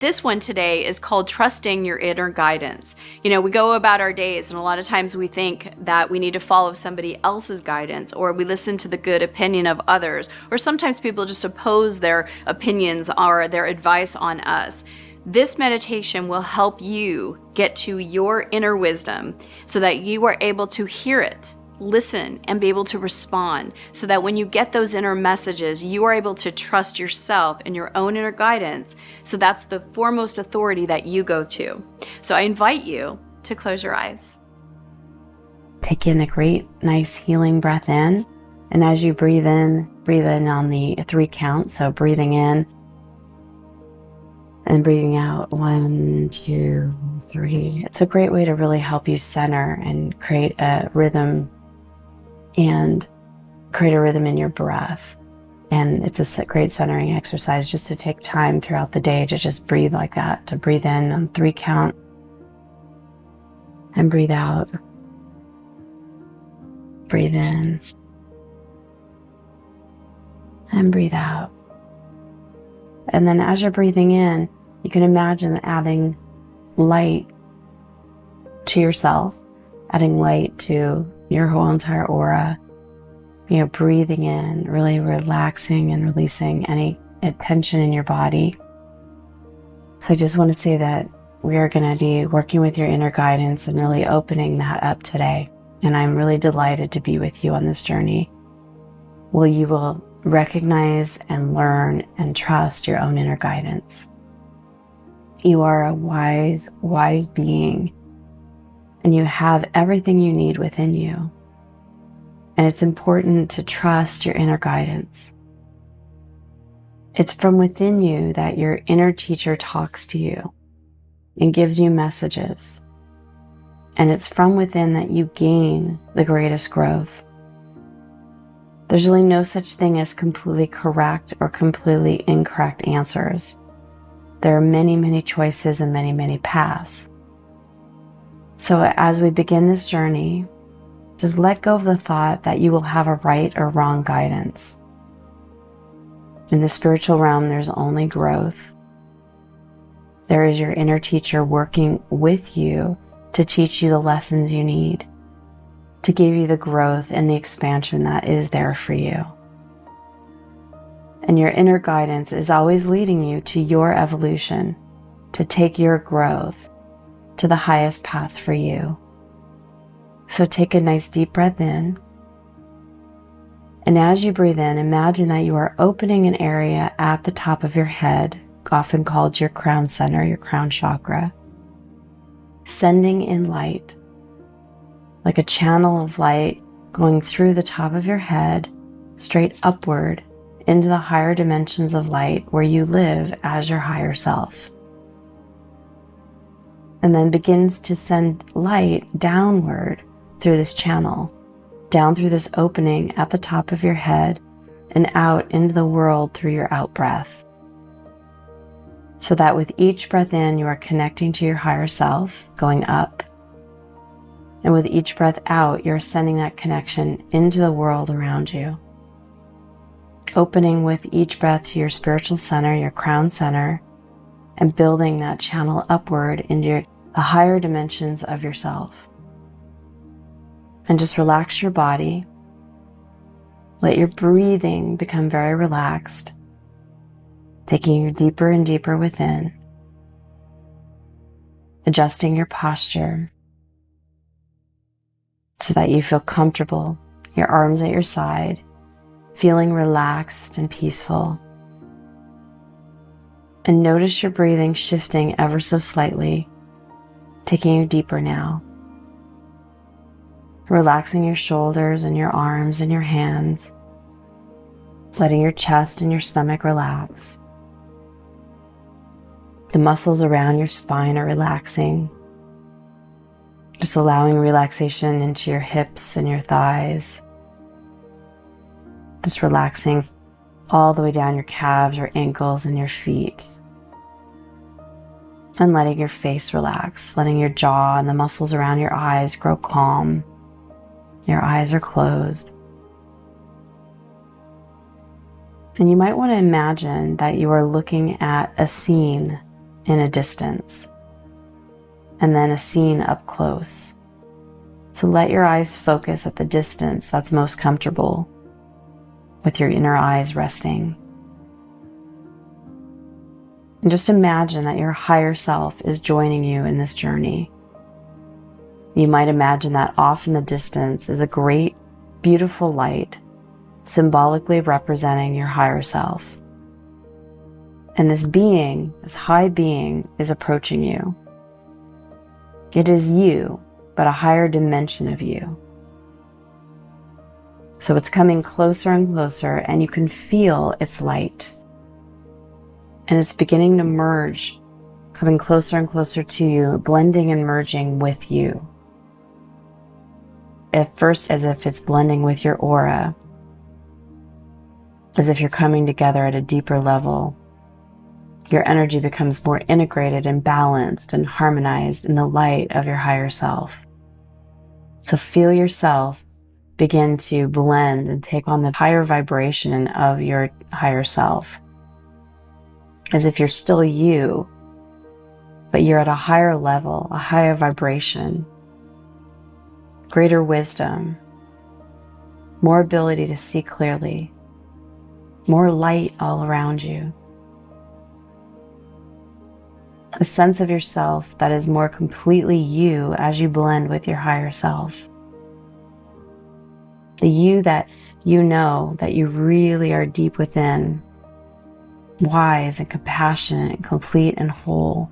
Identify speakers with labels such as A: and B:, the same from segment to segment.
A: This one today is called Trusting Your Inner Guidance. We go about our days, and a lot of times we think that we need to follow somebody else's guidance, or we listen to the good opinion of others, or sometimes people just oppose their opinions or their advice on us. This meditation will help you get to your inner wisdom so that you are able to hear it, listen, and be able to respond, so that when you get those inner messages, you are able to trust yourself and your own inner guidance. So that's the foremost authority that you go to. So I invite you to close your eyes.
B: Take in a great, nice healing breath in. And as you breathe in on the 3 count. So breathing in and breathing out. 1, 2, 3. It's a great way to really help you center and create a rhythm in your breath. And it's a great centering exercise just to take time throughout the day to just breathe like that, to breathe in on 3 count and breathe out. Breathe in and breathe out. And then as you're breathing in, you can imagine adding light to yourself, adding light to your whole entire aura, breathing in, really relaxing and releasing any tension in your body. So I just want to say that we are going to be working with your inner guidance and really opening that up today. And I'm really delighted to be with you on this journey. You will recognize and learn and trust your own inner guidance. You are a wise being, and you have everything you need within you. And it's important to trust your inner guidance. It's from within you that your inner teacher talks to you and gives you messages. And it's from within that you gain the greatest growth. There's really no such thing as completely correct or completely incorrect answers. There are many, many choices and many, many paths. So as we begin this journey, just let go of the thought that you will have a right or wrong guidance. In the spiritual realm, there's only growth. There is your inner teacher working with you to teach you the lessons you need, to give you the growth and the expansion that is there for you. And your inner guidance is always leading you to your evolution, to take your growth to the highest path for you. So take a nice deep breath in. And as you breathe in, imagine that you are opening an area at the top of your head, often called your crown center, your crown chakra, sending in light, like a channel of light going through the top of your head, straight upward into the higher dimensions of light where you live as your higher self. And then begins to send light downward through this channel, down through this opening at the top of your head and out into the world through your out breath. So that with each breath in, you are connecting to your higher self, going up. And with each breath out, you're sending that connection into the world around you. Opening with each breath to your spiritual center, your crown center, and building that channel upward into the higher dimensions of yourself. And just relax your body. Let your breathing become very relaxed, taking you deeper and deeper within, adjusting your posture so that you feel comfortable, your arms at your side, feeling relaxed and peaceful. And notice your breathing shifting ever so slightly, taking you deeper now. Relaxing your shoulders and your arms and your hands, letting your chest and your stomach relax. The muscles around your spine are relaxing, just allowing relaxation into your hips and your thighs. Just relaxing all the way down your calves, your ankles, and your feet. And letting your face relax, letting your jaw and the muscles around your eyes grow calm. Your eyes are closed. And you might want to imagine that you are looking at a scene in a distance, and then a scene up close. So let your eyes focus at the distance that's most comfortable, with your inner eyes resting. And just imagine that your higher self is joining you in this journey. You might imagine that off in the distance is a great, beautiful light, symbolically representing your higher self. And this being, this high being, is approaching you. It is you, but a higher dimension of you. So it's coming closer and closer, and you can feel its light. And it's beginning to merge, coming closer and closer to you, blending and merging with you. At first, as if it's blending with your aura, as if you're coming together at a deeper level. Your energy becomes more integrated and balanced and harmonized in the light of your higher self. So feel yourself begin to blend and take on the higher vibration of your higher self, as if you're still you, but you're at a higher level, a higher vibration, greater wisdom, more ability to see clearly, more light all around you. A sense of yourself that is more completely you as you blend with your higher self. The you that you know that you really are deep within, wise and compassionate and complete and whole.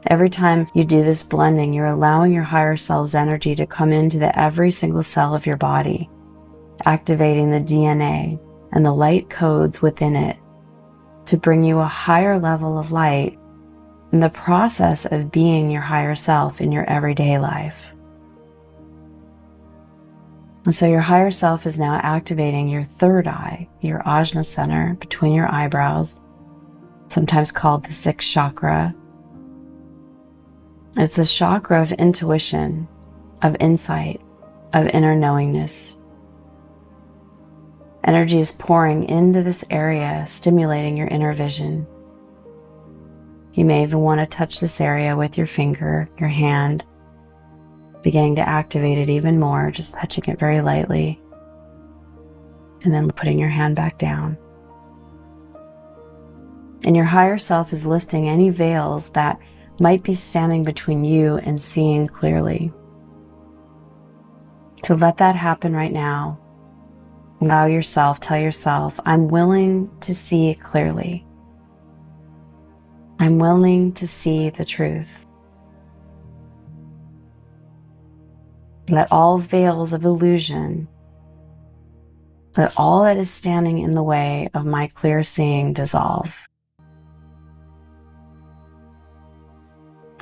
B: Every time you do this blending, you're allowing your higher self's energy to come into every single cell of your body, activating the DNA and the light codes within it to bring you a higher level of light in the process of being your higher self in your everyday life. And so your higher self is now activating your third eye, your ajna center between your eyebrows, sometimes called the sixth chakra. It's a chakra of intuition, of insight, of inner knowingness. Energy is pouring into this area, stimulating your inner vision. You may even want to touch this area with your finger, your hand, beginning to activate it even more, just touching it very lightly, and then putting your hand back down. And your higher self is lifting any veils that might be standing between you and seeing clearly. So let that happen right now. Allow yourself, tell yourself, I'm willing to see clearly. I'm willing to see the truth. Let all veils of illusion, let all that is standing in the way of my clear seeing dissolve.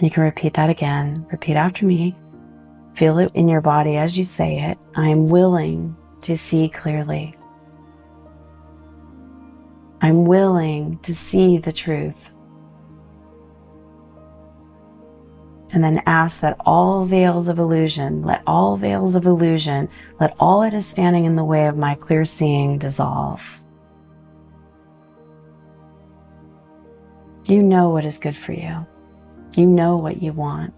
B: You can repeat that again. Repeat after me. Feel it in your body as you say it. I'm willing to see clearly. I'm willing to see the truth. And then ask that all veils of illusion, let all veils of illusion, let all that is standing in the way of my clear seeing dissolve. You know what is good for you. You know what you want.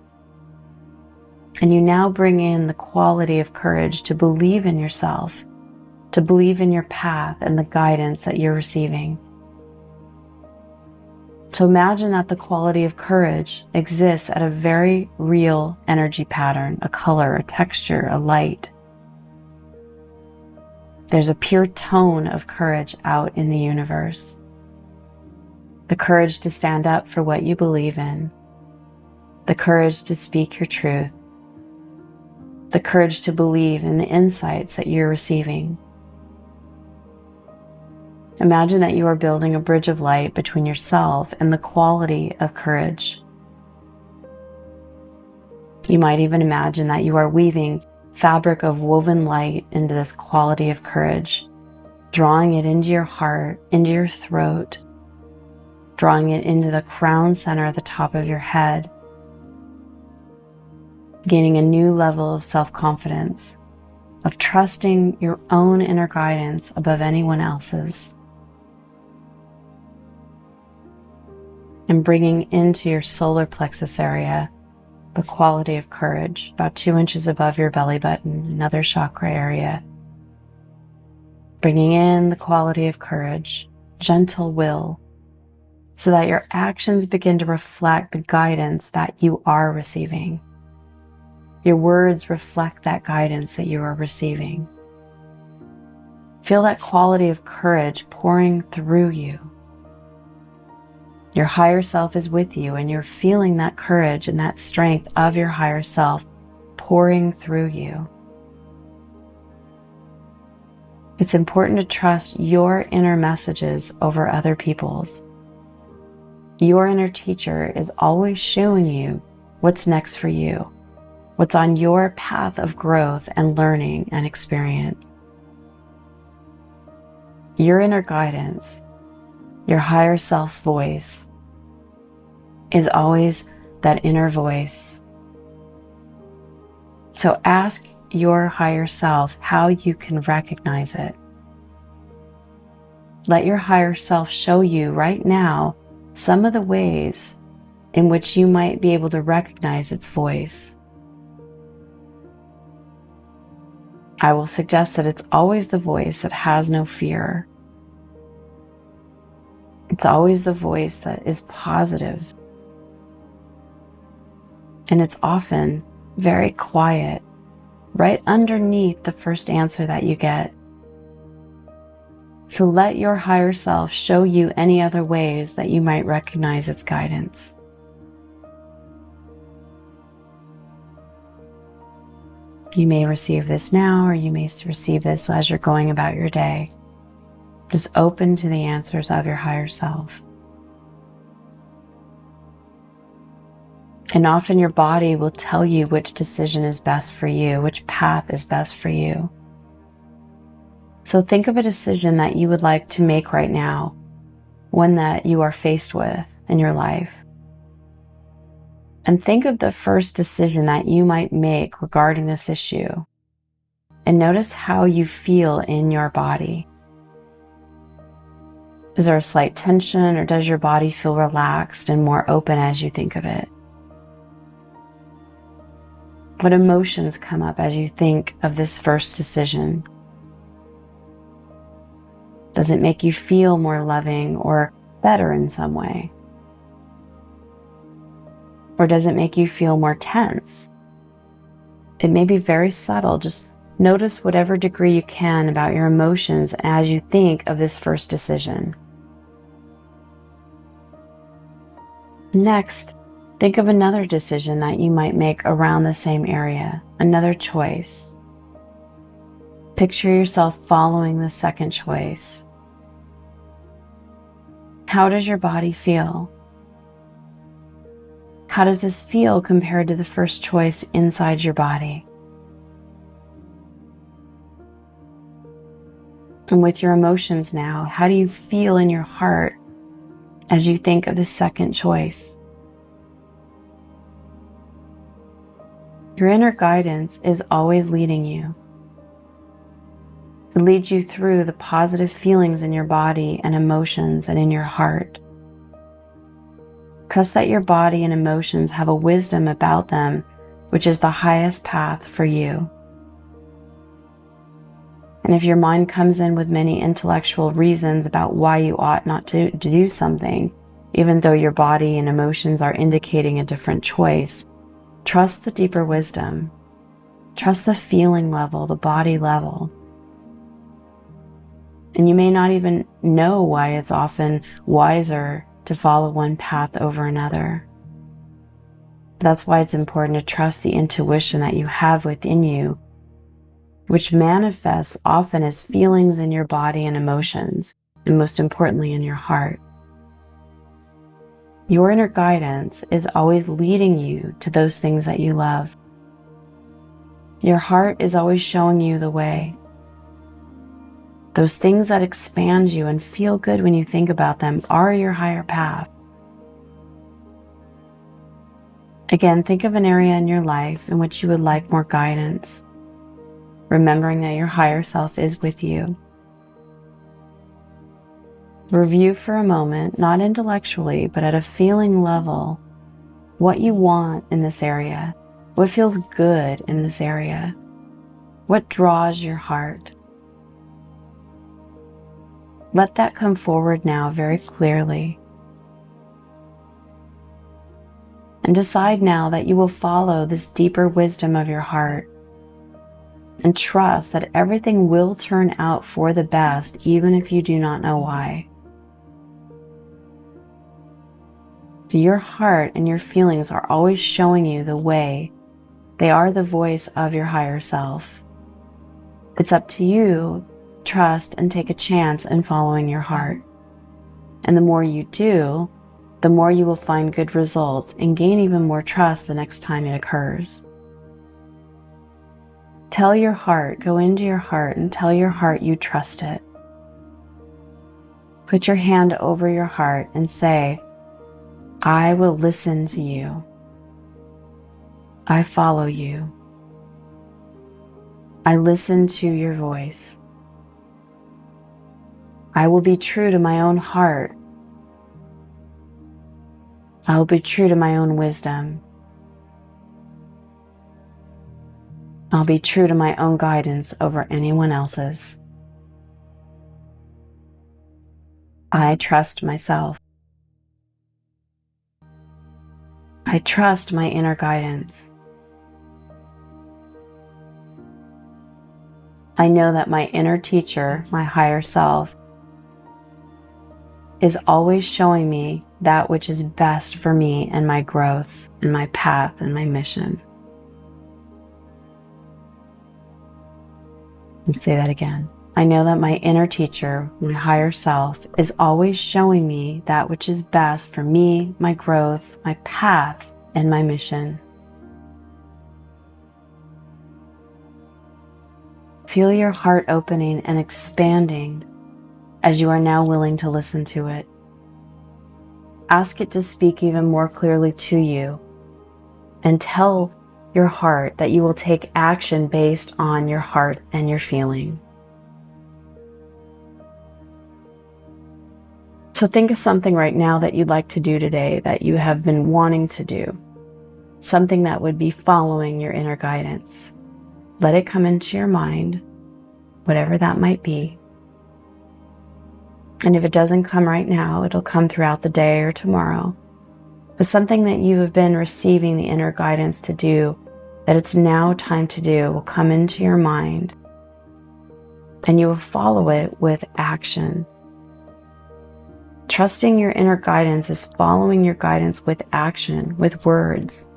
B: And you now bring in the quality of courage to believe in yourself, to believe in your path and the guidance that you're receiving. So imagine that the quality of courage exists at a very real energy pattern, a color, a texture, a light. There's a pure tone of courage out in the universe. The courage to stand up for what you believe in. The courage to speak your truth. The courage to believe in the insights that you're receiving. Imagine that you are building a bridge of light between yourself and the quality of courage. You might even imagine that you are weaving fabric of woven light into this quality of courage, drawing it into your heart, into your throat, drawing it into the crown center at the top of your head, gaining a new level of self-confidence, of trusting your own inner guidance above anyone else's. and bringing into your solar plexus area the quality of courage, about 2 inches above your belly button, another chakra area. Bringing in the quality of courage, gentle will, so that your actions begin to reflect the guidance that you are receiving. Your words reflect that guidance that you are receiving. Feel that quality of courage pouring through you. Your higher self is with you, and you're feeling that courage and that strength of your higher self pouring through you. It's important to trust your inner messages over other people's. Your inner teacher is always showing you what's next for you, what's on your path of growth and learning and experience. Your inner guidance, your higher self's voice, is always that inner voice. So ask your higher self how you can recognize it. Let your higher self show you right now some of the ways in which you might be able to recognize its voice. I will suggest that it's always the voice that has no fear. It's always the voice that is positive. And it's often very quiet, right underneath the first answer that you get. So let your higher self show you any other ways that you might recognize its guidance. You may receive this now, or you may receive this as you're going about your day. Just open to the answers of your higher self. And often your body will tell you which decision is best for you, which path is best for you. So think of a decision that you would like to make right now, one that you are faced with in your life. And think of the first decision that you might make regarding this issue. And notice how you feel in your body. Is there a slight tension, or does your body feel relaxed and more open as you think of it? What emotions come up as you think of this first decision? Does it make you feel more loving or better in some way? Or does it make you feel more tense? It may be very subtle. Just notice whatever degree you can about your emotions as you think of this first decision. Next, think of another decision that you might make around the same area, another choice. Picture yourself following the second choice. How does your body feel? How does this feel compared to the first choice inside your body? And with your emotions now, how do you feel in your heart as you think of the second choice? Your inner guidance is always leading you. It leads you through the positive feelings in your body and emotions and in your heart. Trust that your body and emotions have a wisdom about them, which is the highest path for you. And if your mind comes in with many intellectual reasons about why you ought not to do something, even though your body and emotions are indicating a different choice, trust the deeper wisdom. Trust the feeling level, the body level. And you may not even know why it's often wiser to follow one path over another. That's why it's important to trust the intuition that you have within you, which manifests often as feelings in your body and emotions, and most importantly in your heart. Your inner guidance is always leading you to those things that you love. Your heart is always showing you the way. Those things that expand you and feel good when you think about them are your higher path. Again, think of an area in your life in which you would like more guidance, remembering that your higher self is with you. Review for a moment, not intellectually, but at a feeling level, what you want in this area, what feels good in this area, what draws your heart. Let that come forward now very clearly. And decide now that you will follow this deeper wisdom of your heart and trust that everything will turn out for the best, even if you do not know why. Your heart and your feelings are always showing you the way. They are the voice of your higher self. It's up to you to trust and take a chance in following your heart. And the more you do, the more you will find good results and gain even more trust the next time it occurs. Tell your heart, go into your heart and tell your heart you trust it. Put your hand over your heart and say, I will listen to you. I follow you. I listen to your voice. I will be true to my own heart. I will be true to my own wisdom. I'll be true to my own guidance over anyone else's. I trust myself. I trust my inner guidance. I know that my inner teacher, my higher self, is always showing me that which is best for me and my growth and my path and my mission. And say that again. I know that my inner teacher, my higher self, is always showing me that which is best for me, my growth, my path, and my mission. Feel your heart opening and expanding as you are now willing to listen to it. Ask it to speak even more clearly to you, and tell your heart that you will take action based on your heart and your feeling. So think of something right now that you'd like to do today that you have been wanting to do. Something that would be following your inner guidance. Let it come into your mind, whatever that might be. And if it doesn't come right now, it'll come throughout the day or tomorrow. But something that you have been receiving the inner guidance to do, that it's now time to do, will come into your mind. And you will follow it with action. Trusting your inner guidance is following your guidance with action, with words,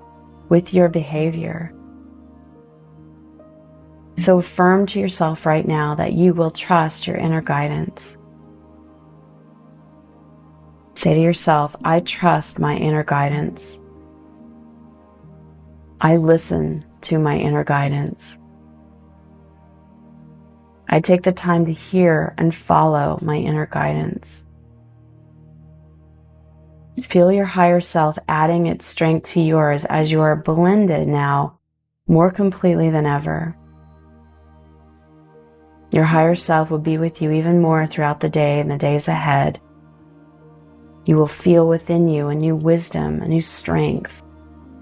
B: with your behavior. So affirm to yourself right now that you will trust your inner guidance. Say to yourself, I trust my inner guidance. I listen to my inner guidance. I take the time to hear and follow my inner guidance. Feel your higher self adding its strength to yours as you are blended now more completely than ever. Your higher self will be with you even more throughout the day and the days ahead. You will feel within you a new wisdom, a new strength,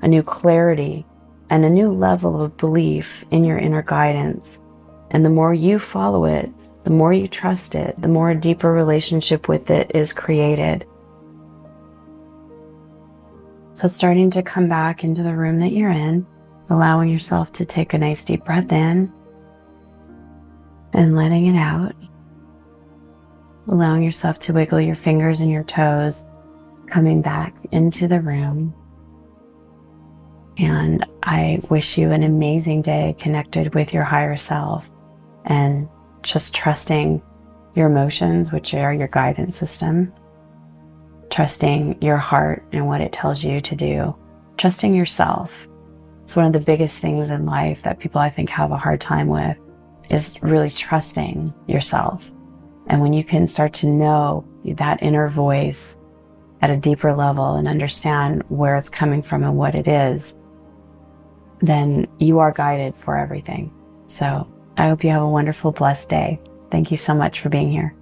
B: a new clarity, and a new level of belief in your inner guidance. And the more you follow it, the more you trust it, the more a deeper relationship with it is created. So starting to come back into the room that you're in, allowing yourself to take a nice deep breath in and letting it out. Allowing yourself to wiggle your fingers and your toes, coming back into the room. And I wish you an amazing day connected with your higher self and just trusting your emotions, which are your guidance system. Trusting your heart and what it tells you to do. Trusting yourself. It's one of the biggest things in life that people I think have a hard time with, is really trusting yourself. And when you can start to know that inner voice at a deeper level and understand where it's coming from and what it is, then you are guided for everything. So I hope you have a wonderful, blessed day. Thank you so much for being here.